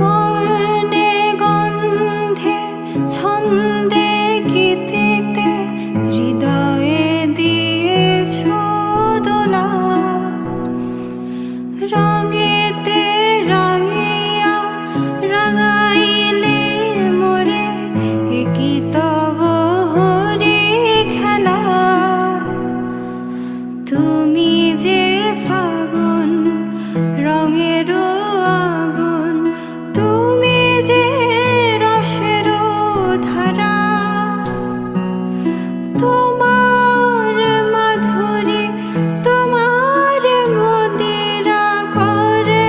বর্ণে গন্ধে ছন্দে গীতিতে হৃদয়ে দিয়েছ দোলা, রঙেতে রাঙিয়া রাঙাইলে মোরে কি তব হরি খেলা। তুমি যে ফাগুন রঙেরও আগুন, তুমি যে রসেরও ধারা, তোমার মাধুরী তোমার মদিরা করে